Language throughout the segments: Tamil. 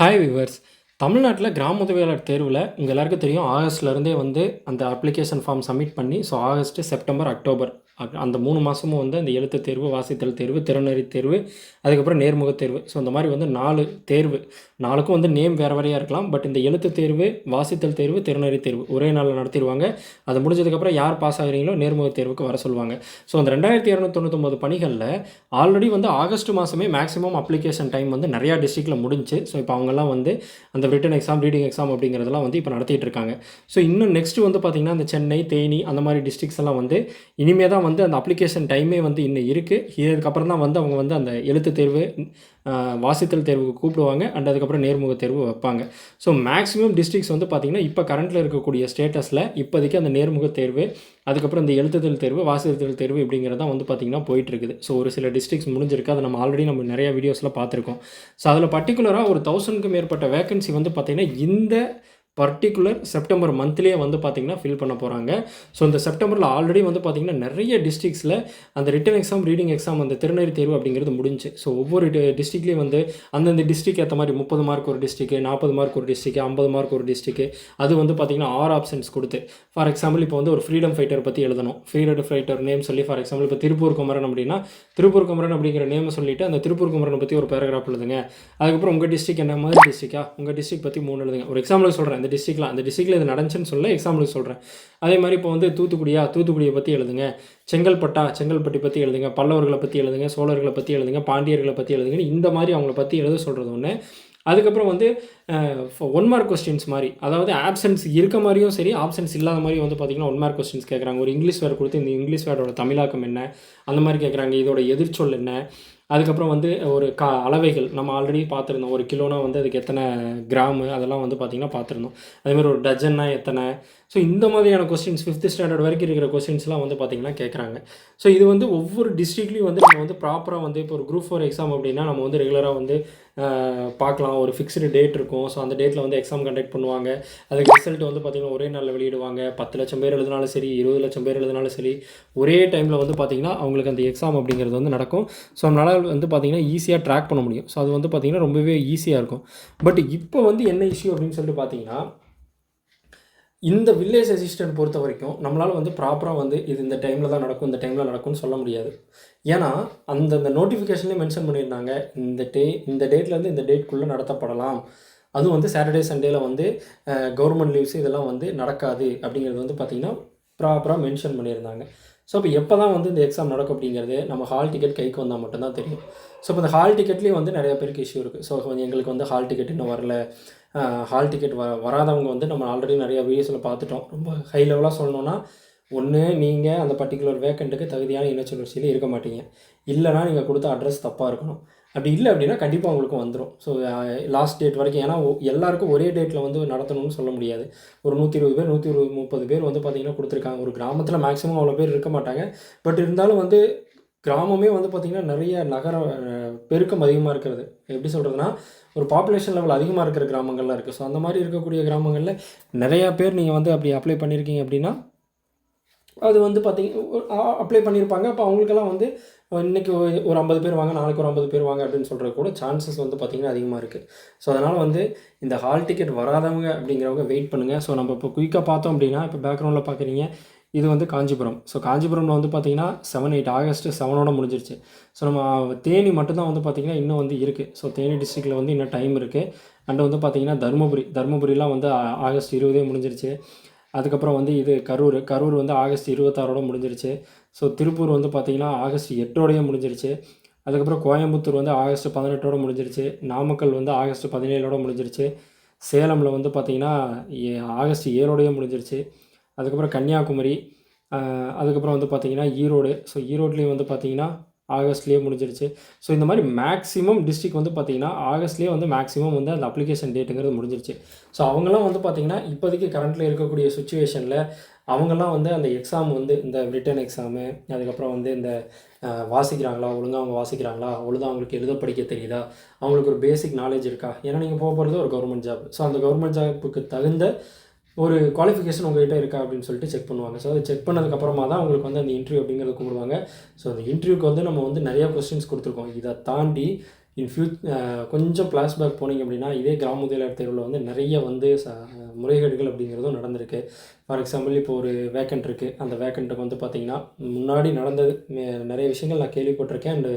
Hi viewers. தமிழ்நாட்டில் கிராம உதவியாளர் தேர்வில் உங்கள் எல்லாருக்கும் தெரியும். ஆகஸ்ட்லேருந்தே வந்து அந்த அப்ளிகேஷன் ஃபார்ம் சப்மிட் பண்ணி ஆகஸ்ட்டு, செப்டம்பர், அக்டோபர் அந்த 3 மாதமும் வந்து அந்த எழுத்து தேர்வு, வாசித்தல் தேர்வு, திறனறி தேர்வு, அதுக்கப்புறம் நேர்முக தேர்வு. இந்த மாதிரி வந்து 4 தேர்வு. 4க்கும் வந்து நேம் வேறு வேறையாக இருக்கலாம். பட் இந்த எழுத்து தேர்வு, வாசித்தல் தேர்வு, திறனறி தேர்வு ஒரே நாளில் நடத்திடுவாங்க. அது முடிஞ்சதுக்கப்புறம் யார் பாஸ் ஆகிறீங்களோ நேர்முக தேர்வுக்கு வர சொல்லுவாங்க. அந்த 2299 பணிகளில் ஆல்ரெடி வந்து ஆகஸ்ட் மாதமே மேக்ஸிமம் அப்ளிகேஷன் டைம் வந்து நிறையா டிஸ்ட்ரிக்டில் முடிஞ்சு. இப்போ அவங்கெல்லாம் வந்து அந்த ரிட்டன் எக்ஸாம், ரீடிங் எக்ஸாம் அப்படிங்கிறதெல்லாம் வந்து இப்போ நடத்திட்டு இருக்காங்க. இன்னும் நெக்ஸ்ட்டு வந்து பார்த்திங்கன்னா அந்த சென்னை, தேனி அந்த மாதிரி டிஸ்ட்ரிக்ஸ் எல்லாம் வந்து இனிமே தான் வந்து அந்த அப்ளிகேஷன் டைமே வந்து இன்னும் இருக்குது. இதுக்கப்புறம் தான் வந்து அவங்க வந்து அந்த எழுத்து தேர்வு, வாசித்தல் தேர்வுக்கு கூப்பிடுவாங்க. அதுக்கப்புறம் நேர்முக தேர்வு வைப்பாங்க. மேக்ஸிமம் டிஸ்ட்ரிக்ஸ் வந்து பார்த்திங்கன்னா இப்போ கரண்ட்டில் இருக்கக்கூடிய ஸ்டேட்டஸில் இப்போதைக்கு அந்த நேர்முக தேர்வு, அதுக்கப்புறம் இந்த எழுத்துதல் தேர்வு, வாசித்தல் தேர்வு இப்படிங்கிறதான் வந்து பார்த்திங்கன்னா போயிட்டுருக்குது. ஒரு சில டிஸ்ட்ரிக்ஸ் முடிஞ்சிருக்கு. அதை நம்ம ஆல்ரெடி நிறைய வீடியோஸில் பார்த்துருக்கோம். அதில் பர்டிகுலராக ஒரு 1000க்கும் மேற்பட்ட வேக்கன்சி வந்து பார்த்திங்கன்னா இந்த பர்டிகுலர் செப்டம்பர் மந்த்லேயே வந்து பார்த்திங்கன்னா ஃபில் பண்ண போகிறாங்க. இந்த செப்டம்பரில் ஆல்ரெடி வந்து பார்த்திங்கன்னா நிறைய டிஸ்ட்ரிக்ஸில் அந்த ரிட்டன் எக்ஸாம், ரீடிங் எக்ஸாம், அந்த திறனறி தேர்வு அப்படிங்கிறது முடிஞ்சு. ஒவ்வொரு டிஸ்ட்ரிக்ட்லேயும் வந்து அந்தந்த டிஸ்ட்ரிக் ஏற்ற மாதிரி 30 மார்க் ஒரு டிஸ்ட்ரிக்கு, 40 மார்க் ஒரு டிஸ்ட்ரிக்கு, 50 மார்க் ஒரு டிஸ்ட்ரிக்கு. அது வந்து பார்த்திங்கன்னா 6 ஆப்ஷன்ஸ் கொடுத்து, ஃபார் எக்ஸாம்பிள் இப்போ வந்து ஒரு ஃப்ரீடம் ஃபைட்டர் பற்றி எழுதணும். ஃப்ரீடம் ஃபைட்டர் நேம் சொல்லி, ஃபார் எக்ஸாம்பிள் இப்போ திருப்பூர் குமரன் அப்படின்னா திருப்பூர் குமரன் அப்படிங்கிற நேமை சொல்லிவிட்டு அந்த திருப்பூர் குமரனை பற்றி ஒரு பேராகிராஃப் எழுதுங்க. அதுக்கப்புறம் உங்கள் டிஸ்ட்ரிக் என்ன மாதிரி டிஸ்ட்ரிக்கா, உங்கள் டிஸ்ட்ரிக் பற்றி 3 எழுதுங்க. ஒரு எக்ஸாம்பிளுக்கு சொல்கிறேன். அந்த டிஸ்ட்ரிக்டில் இது நடந்துச்சுன்னு சொல்ல எக்ஸாம்பிளுக்கு சொல்கிறேன். அதே மாதிரி இப்போ வந்து தூத்துக்குடியை பற்றி எழுதுங்க. செங்கல்பட்டு பற்றி எழுதுங்க. பல்லவர்களை பற்றி எழுதுங்க. சோழர்களை பற்றி எழுதுங்க. பாண்டியர்களை பற்றி எழுதுங்க. இந்த மாதிரி அவங்கள பற்றி எழுத சொல்கிறது ஒன்று. அதுக்கப்புறம் வந்து 1 மார்க் கொஸ்டின்ஸ் மாதிரி, அதாவது ஆப்ஷன்ஸ் இருக்க மாதிரியும் சரி, ஆப்ஷன்ஸ் இல்லாத மாதிரியும் வந்து பார்த்திங்கன்னா 1 மார்க் கொஸ்டின்ஸ் கேட்குறாங்க. ஒரு இங்கிலீஷ் வேர்டு கொடுத்து இந்த இங்கிலீஷ் வேர்டோட தமிழாக்கம் என்ன, அந்த மாதிரி கேட்குறாங்க. இதோட எதிர்ச்சொல் என்ன, அதுக்கப்புறம் வந்து ஒரு அளவைகள் நம்ம ஆல்ரெடி பார்த்துருந்தோம். ஒரு கிலோனா வந்து அதுக்கு எத்தனை கிராமு, அதெல்லாம் வந்து பார்த்திங்கன்னா பார்த்துருந்தோம். அதேமாதிரி ஒரு டஜன்னா எத்தனை. இந்த மாதிரியான கொஸ்டின்ஸ் 5th ஸ்டாண்டர்ட் வரைக்கும் இருக்கிற கொஸ்டின்ஸ்லாம் வந்து பார்த்திங்கன்னா கேட்குறாங்க. இது வந்து ஒவ்வொரு டிஸ்ட்ரிக்ட்லேயும் வந்து நம்ம வந்து ப்ராப்பராக வந்து இப்போ ஒரு குரூப் 4 எக்ஸாம் அப்படின்னா நம்ம வந்து ரெகுலராக வந்து பார்க்கலாம். ஒரு ஃபிக்ஸ்டு டேட் இருக்கும். அந்த டேட்டில் வந்து எக்ஸாம் கண்டக்ட் பண்ணுவாங்க. அதுக்கு ரிசல்ட் வந்து பார்த்திங்கன்னா ஒரே நாளில் வெளியிடுவாங்க. 10 லட்சம் பேர் எழுதினாலும் சரி, 20 லட்சம் பேர் எழுதினாலும் சரி, ஒரே டைமில் வந்து பார்த்திங்கன்னா அவங்களுக்கு அந்த எக்ஸாம் அப்படிங்கிறது வந்து நடக்கும். அதனால் வந்து பார்த்திங்கன்னா ஈஸியாக ட்ராக் பண்ண முடியும். அது வந்து பார்த்திங்கன்னா ரொம்பவே ஈஸியாக இருக்கும். பட் இப்போ வந்து என்ன இஷ்யூ அப்படின்னு சொல்லிட்டு பார்த்திங்கன்னா, இந்த வில்லேஜ் அசிஸ்டன்ட் பொறுத்த வரைக்கும் நம்மளால் வந்து ப்ராப்பராக வந்து இது இந்த டைமில் தான் நடக்கும், இந்த டைமில் நடக்கும்னு சொல்ல முடியாது. ஏன்னா அந்த நோட்டிஃபிகேஷன்லேயே மென்ஷன் பண்ணியிருந்தாங்க, இந்த டேட்லேருந்து இந்த டேட்குள்ளே நடத்தப்படலாம். அதுவும் வந்து சாட்டர்டே சண்டேயில் வந்து கவர்மெண்ட் லீவ்ஸ் இதெல்லாம் வந்து நடக்காது அப்படிங்கிறது வந்து பார்த்திங்கன்னா ப்ராப்பராக மென்ஷன் பண்ணியிருந்தாங்க. இப்போ எப்போ தான் வந்து இந்த எக்ஸாம் நடக்கும் அப்படிங்கிறது நம்ம ஹால் டிக்கெட் கைக்கு வந்தால் மட்டும்தான் தெரியும். இப்போ இந்த ஹால் டிக்கெட்லேயும் வந்து நிறைய பேருக்கு இஷ்யூ இருக்குது. எங்களுக்கு வந்து ஹால் டிக்கெட் இன்னும் வரல. ஹால் டிக்கெட் வராதவங்க வந்து நம்ம ஆல்ரெடி நிறையா வீடியோஸில் பார்த்துட்டோம். ரொம்ப ஹை லெவலாக சொல்லணுன்னா, ஒன்று நீங்கள் அந்த பர்டிகுலர் வேக்கண்ட்டுக்கு தகுதியான இனச்சுழற்சியில் இருக்க மாட்டீங்க, இல்லைனா நீங்கள் கொடுத்த அட்ரஸ் தப்பாக இருக்கணும். அப்படி இல்லை அப்படின்னா கண்டிப்பாக உங்களுக்கு வந்துடும். லாஸ்ட் டேட் வரைக்கும். ஏன்னா எல்லாருக்கும் ஒரே டேட்டில் வந்து நடத்தணும்னு சொல்ல முடியாது. ஒரு 120 பேர் 130 பேர் வந்து பார்த்திங்கன்னா கொடுத்துருக்காங்க. ஒரு கிராமத்தில் மேக்ஸிமம் அவ்வளோ பேர் இருக்க மாட்டாங்க. பட் இருந்தாலும் வந்து கிராமமே வந்து பார்த்திங்கன்னா நிறைய நகர பெருக்கம் அதிகமாக இருக்கிறது. எப்படி சொல்கிறதுனா, ஒரு பாப்புலேஷன் லெவல் அதிகமாக இருக்கிற கிராமங்கள்லாம் இருக்குது. அந்த மாதிரி இருக்கக்கூடிய கிராமங்களில் நிறையா பேர் நீங்கள் வந்து அப்படி அப்ளை பண்ணியிருக்கீங்க அப்படின்னா அது வந்து அப்ளை பண்ணியிருப்பாங்க. அப்போ அவங்களுக்கெல்லாம் வந்து இன்றைக்கி ஒரு 50 பேர் வாங்க, நாளைக்கு ஒரு 50 பேர் வாங்க அப்படின்னு சொல்கிறது கூட சான்சஸ் வந்து பார்த்திங்கன்னா அதிகமாக இருக்குது. அதனால் வந்து இந்த ஹால் டிக்கெட் வராதவங்க அப்படிங்கிறவங்க வெயிட் பண்ணுங்கள். நம்ம இப்போ குயிக்காக பார்த்தோம் அப்படின்னா, இப்போ பேக்ரவுண்டில் பார்க்குறீங்க, இது வந்து காஞ்சிபுரம். காஞ்சிபுரமில் வந்து பார்த்திங்கன்னா 7-8 ஆகஸ்ட் 7ஓட முடிஞ்சிருச்சு. நம்ம தேனி மட்டும்தான் வந்து பார்த்திங்கன்னா இன்னும் வந்து இருக்குது. தேனி டிஸ்ட்ரிக்டில் வந்து இன்னும் டைம் இருக்குது. அண்ட் வந்து பார்த்திங்கன்னா தருமபுரிலாம் வந்து ஆகஸ்ட் 20 முடிஞ்சிருச்சு. அதுக்கப்புறம் வந்து இது கரூர் வந்து ஆகஸ்ட் 26ஓட முடிஞ்சிருச்சு. திருப்பூர் வந்து பார்த்திங்கன்னா ஆகஸ்ட் 8ஓடயே முடிஞ்சிருச்சு. அதுக்கப்புறம் கோயம்புத்தூர் வந்து ஆகஸ்ட் 18ஓட முடிஞ்சிருச்சு. நாமக்கல் வந்து ஆகஸ்ட் 17ஓட முடிஞ்சிருச்சு. சேலமில் வந்து பார்த்திங்கன்னா ஆகஸ்ட் 7ஓடயே முடிஞ்சிருச்சு. அதுக்கப்புறம் கன்னியாகுமரி, அதுக்கப்புறம் வந்து பார்த்திங்கன்னா ஈரோடு. ஈரோட்லேயும் வந்து பார்த்திங்கன்னா ஆகஸ்ட்லேயே முடிஞ்சிருச்சு. இந்த மாதிரி மேக்ஸிமம் டிஸ்ட்ரிக் வந்து பார்த்திங்கன்னா ஆகஸ்ட்லேயே வந்து மேக்ஸிமம் வந்து அந்த அப்ளிகேஷன் டேட்டுங்கிறது முடிஞ்சிருச்சு. அவங்களாம் வந்து பார்த்திங்கன்னா இப்போதைக்கு கரண்ட்டில் இருக்கக்கூடிய சுச்சுவேஷனில் அவங்கெல்லாம் வந்து அந்த எக்ஸாம் வந்து இந்த ரிட்டன் எக்ஸாமு, அதுக்கப்புறம் வந்து இந்த வாசிக்கிறாங்களா, ஒழுங்காக அவங்க வாசிக்கிறாங்களா, ஒழுங்காக அவங்களுக்கு எழுத படிக்க தெரியுதா, அவங்களுக்கு ஒரு பேசிக் நாலேஜ் இருக்கா. ஏன்னா நீங்கள் போகிறது ஒரு கவர்மெண்ட் ஜாப். அந்த கவர்மெண்ட் ஜாப்புக்கு தகுந்த ஒரு குவாலிஃபிகேஷன் உங்கள்கிட்ட இருக்கா அப்படின்னு சொல்லிட்டு செக் பண்ணுவாங்க. அதை செக் பண்ணதுக்கப்புறமா தான் உங்களுக்கு வந்து அந்த இன்டர்வியூ அப்படிங்கிறது கூப்பிடுவாங்க. அந்த இன்டர்வியூக்கு வந்து நம்ம வந்து நிறையா கொஸ்டின்ஸ் கொடுத்துருக்கோம். இதை தாண்டி கொஞ்சம் ஃப்ளாஷ்பேக் போனீங்க அப்படின்னா இதே கிராம முதலியார் தேர்வில் வந்து நிறைய வந்து முறைகேடுகள் அப்படிங்கிறதும் நடந்திருக்கு. ஃபார் எக்ஸாம்பிள் இப்போ ஒரு வேக்கண்ட் இருக்குது. அந்த வேக்கண்ட்டுக்கு வந்து பார்த்திங்கன்னா முன்னாடி நடந்தது நிறைய விஷயங்கள் நான் கேள்விப்பட்டிருக்கேன். அண்டு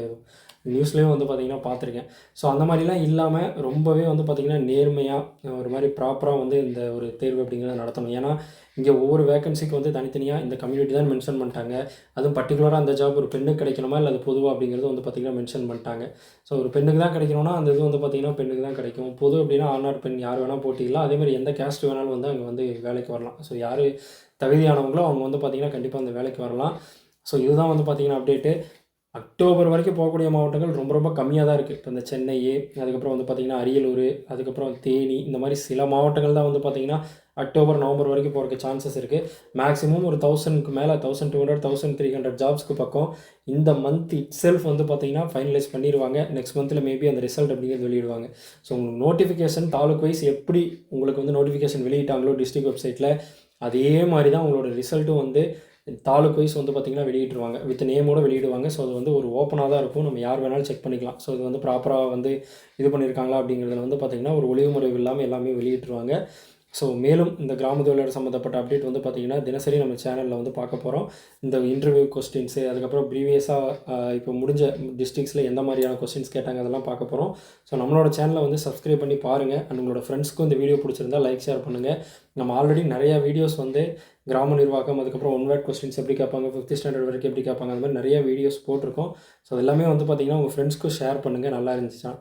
நியூஸ்லேயும் வந்து பார்த்திங்கன்னா பார்த்துருக்கேன். ஸோ அந்த மாதிரிலாம் இல்லாமல் ரொம்பவே வந்து பார்த்திங்கன்னா நேர்மையாக ஒரு மாதிரி ப்ராப்பராக வந்து இந்த ஒரு தேர்வு அப்படிங்கிறத நடத்தணும். ஏன்னா இங்கே ஒவ்வொரு வேக்கன்சிக்கு வந்து தனித்தனியாக இந்த கம்யூனிட்டி தான் மென்ஷன் பண்ணிட்டாங்க. அதுவும் பர்டிகுலராக அந்த ஜாப் ஒரு பெண்ணுக்கு கிடைக்கணுமா இல்லை அது பொதுவாக அப்படிங்கிறது வந்து பார்த்திங்கன்னா மென்ஷன் பண்ணிட்டாங்க. ஸோ ஒரு பெண்ணுக்கு தான் கிடைக்கணும்னா அந்த இது வந்து பார்த்திங்கன்னா பெண்ணுக்கு தான் கிடைக்கும். பொது அப்படின்னா ஆண் ஆர் பெண் யார் வேணால் போட்டிக்கலாம். அதேமாதிரி எந்த கேஸ்ட் வேணாலும் வந்து அங்கே வந்து வேலைக்கு வரலாம். ஸோ யார் தகுதியானவங்களோ அவங்க வந்து பார்த்திங்கன்னா கண்டிப்பாக அந்த வேலைக்கு வரலாம். ஸோ இதுதான் வந்து பார்த்திங்கன்னா அப்டேட்டு. அக்டோபர் வரைக்கும் போகக்கூடிய மாவட்டங்கள் ரொம்ப ரொம்ப கம்மியாக தான் இருக்குது. இப்போ இந்த சென்னை, அதுக்கப்புறம் வந்து பார்த்திங்கன்னா அரியலூர், அதுக்கப்புறம் தேனி, இந்த மாதிரி சில மாவட்டங்கள் தான் வந்து பார்த்திங்கன்னா அக்டோபர், நவம்பர் வரைக்கும் போகிறதுக்கு சான்சஸ் இருக்குது. மேக்ஸிமம் ஒரு 1000க்கு மேலே 1200, 1300 ஜாப்ஸ்க்கு பக்கம் இந்த மந்த் இட்செல்ஃப் வந்து பார்த்திங்கன்னா ஃபைனலைஸ் பண்ணிடுவாங்க. நெக்ஸ்ட் மந்தில் மேபி அந்த ரிசல்ட் அப்படிங்கிறது வெளியிடுவாங்க. ஸோ உங்களுக்கு நோட்டிஃபிகேஷன் தாலுக் வைஸ் எப்படி உங்களுக்கு வந்து நோட்டிஃபிகேஷன் வெளியிட்டாங்களோ டிஸ்ட்ரிக்ட் வெப்சைட்டில், அதே மாதிரி தான் உங்களோட ரிசல்ட்டும் வந்து தாலுக் வைஸ் வந்து பார்த்திங்கன்னா வெளியிட்டுருவாங்க. வித் நேமோடு வெளியிடுவாங்க. ஸோ அது வந்து ஒரு ஓப்பனாக தான் இருக்கும். நம்ம யார் வேணாலும் செக் பண்ணிக்கலாம். ஸோ இது வந்து ப்ராப்பராக வந்து இது பண்ணியிருக்காங்களா அப்படிங்கிறதுல வந்து பார்த்திங்கன்னா ஒரு ஒளிவு முறைவு இல்லாமல் எல்லாமே வெளியிட்டுருவாங்க. ஸோ மேலும் இந்த கிராம தொழிலாளர் சம்மந்தப்பட்ட அப்டேட் வந்து பார்த்திங்கன்னா தினசரி நம்ம சேனலில் வந்து பார்க்க போகிறோம். இந்த இன்டர்வியூ கொஸ்டின்ஸு, அதுக்கப்புறம் ப்ரீவியஸாக இப்போ முடிஞ்ச டிஸ்ட்ரிக்ஸில் எந்த மாதிரியான கொஸ்டின்ஸ் கேட்டாங்க அதெல்லாம் பார்க்க போகிறோம். ஸோ நம்மளோட சேனலை வந்து சப்ஸ்கிரைப் பண்ணி பாருங்கள். அண்ட் உங்களோட ஃப்ரெண்ட்ஸ்க்கும் இந்த வீடியோ பிடிச்சிருந்தா லைக் ஷேர் பண்ணுங்கள். நம்ம ஆல்ரெடி நிறையா வீடியோஸ் வந்து கிராம நிர்வாகம், அதுக்கப்புறம் ஒன் வேர்ட் கொஸ்டின்ஸ் எப்படி கேட்பாங்க, 5th ஸ்டாண்டர்ட் வரைக்கும் எப்படி கேட்பாங்க, அந்த மாதிரி நிறைய வீடியோஸ் போட்டிருக்கோம். ஸோ எல்லாமே வந்து பார்த்திங்கன்னா உங்கள் ஃப்ரெண்ட்ஸ்க்கும் ஷேர் பண்ணுங்கள் நல்லா இருந்துச்சுன்னா.